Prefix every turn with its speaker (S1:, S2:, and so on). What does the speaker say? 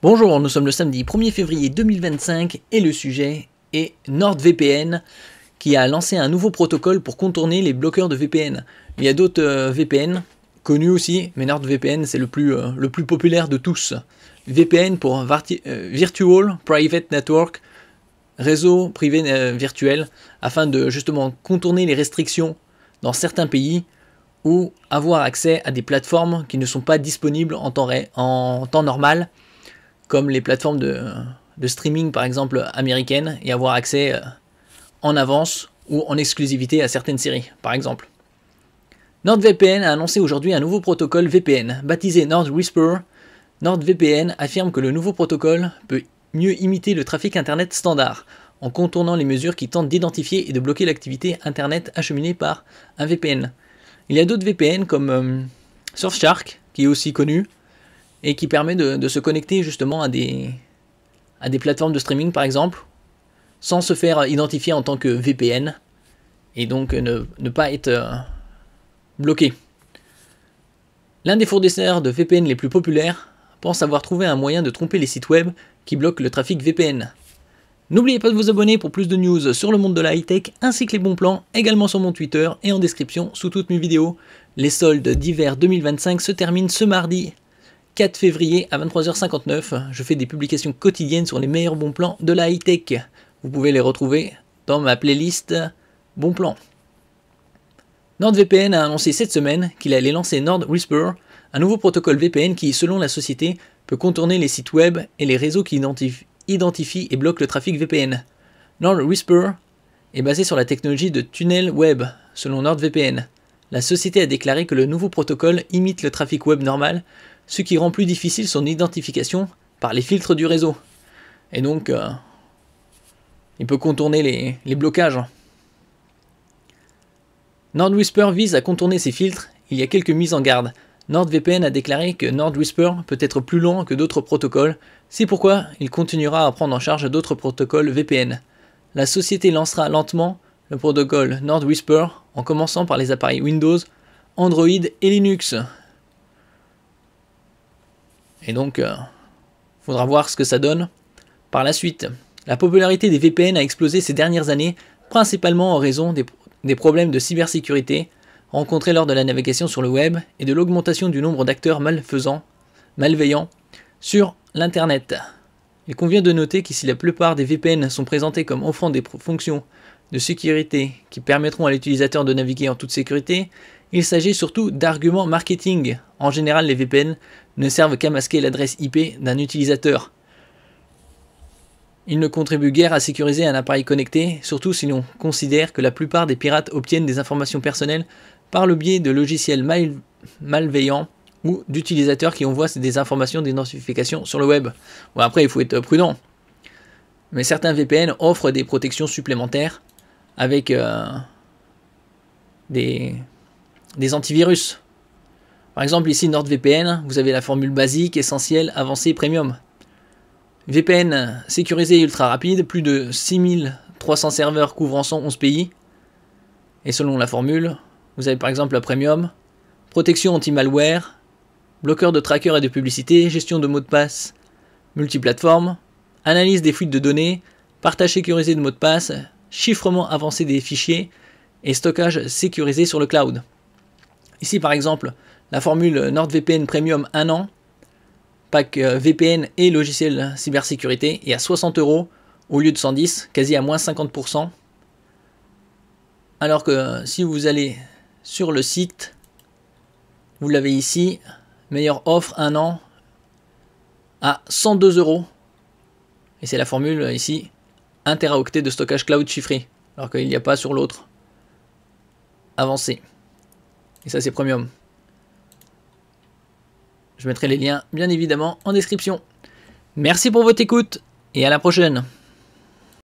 S1: Bonjour, nous sommes le samedi 1er février 2025 et le sujet est NordVPN qui a lancé un nouveau protocole pour contourner les bloqueurs de VPN. Il y a d'autres VPN connus aussi, mais NordVPN c'est le plus populaire de tous. VPN pour Virtual Private Network, réseau privé virtuel, afin de justement contourner les restrictions dans certains pays ou avoir accès à des plateformes qui ne sont pas disponibles en temps normal, comme les plateformes de streaming par exemple américaines, et avoir accès en avance ou en exclusivité à certaines séries par exemple. NordVPN a annoncé aujourd'hui un nouveau protocole VPN, baptisé NordWhisper. NordVPN affirme que le nouveau protocole peut mieux imiter le trafic internet standard, en contournant les mesures qui tentent d'identifier et de bloquer l'activité internet acheminée par un VPN. Il y a d'autres VPN comme Surfshark, qui est aussi connu, et qui permet de se connecter justement à des plateformes de streaming par exemple, sans se faire identifier en tant que VPN, et donc ne pas être bloqué. L'un des fournisseurs de VPN les plus populaires pense avoir trouvé un moyen de tromper les sites web qui bloquent le trafic VPN. N'oubliez pas de vous abonner pour plus de news sur le monde de la high-tech ainsi que les bons plans, également sur mon Twitter et en description sous toutes mes vidéos. Les soldes d'hiver 2025 se terminent ce mardi 4 février à 23h59, je fais des publications quotidiennes sur les meilleurs bons plans de la high-tech. Vous pouvez les retrouver dans ma playlist bons plans. NordVPN a annoncé cette semaine qu'il allait lancer NordWhisper, un nouveau protocole VPN qui, selon la société, peut contourner les sites web et les réseaux qui identifient et bloquent le trafic VPN. NordWhisper est basé sur la technologie de tunnel web, selon NordVPN. La société a déclaré que le nouveau protocole imite le trafic web normal, ce qui rend plus difficile son identification par les filtres du réseau. Et donc, il peut contourner les blocages. NordWhisper vise à contourner ces filtres, il y a quelques mises en garde. NordVPN a déclaré que NordWhisper peut être plus lent que d'autres protocoles, c'est pourquoi il continuera à prendre en charge d'autres protocoles VPN. La société lancera lentement le protocole NordWhisper en commençant par les appareils Windows, Android et Linux. Et donc, faudra voir ce que ça donne par la suite. La popularité des VPN a explosé ces dernières années, principalement en raison des problèmes de cybersécurité rencontrés lors de la navigation sur le web et de l'augmentation du nombre d'acteurs malveillants sur l'Internet. Il convient de noter que si la plupart des VPN sont présentés comme offrant des fonctions de sécurité qui permettront à l'utilisateur de naviguer en toute sécurité, il s'agit surtout d'arguments marketing. En général, les VPN ne servent qu'à masquer l'adresse IP d'un utilisateur. Ils ne contribuent guère à sécuriser un appareil connecté, surtout si l'on considère que la plupart des pirates obtiennent des informations personnelles par le biais de logiciels malveillants ou d'utilisateurs qui envoient des informations d'identification sur le web. Bon, après, il faut être prudent. Mais certains VPN offrent des protections supplémentaires avec des antivirus. Par exemple, ici, NordVPN, vous avez la formule basique, essentielle, avancée, premium. VPN sécurisé et ultra rapide, plus de 6300 serveurs couvrant 111 pays. Et selon la formule, vous avez par exemple la premium, protection anti-malware, bloqueur de trackers et de publicité, gestion de mots de passe multiplateforme, analyse des fuites de données, partage sécurisé de mots de passe, chiffrement avancé des fichiers et stockage sécurisé sur le cloud. Ici par exemple, la formule NordVPN Premium 1 an, pack VPN et logiciel cybersécurité est à 60 € au lieu de 110, quasi à moins 50%. Alors que si vous allez sur le site, vous l'avez ici, meilleure offre 1 an à 102 €. Et c'est la formule ici, 1 Teraoctet de stockage cloud chiffré, alors qu'il n'y a pas sur l'autre avancé. Et ça c'est premium. Je mettrai les liens bien évidemment en description. Merci pour votre écoute et à la prochaine.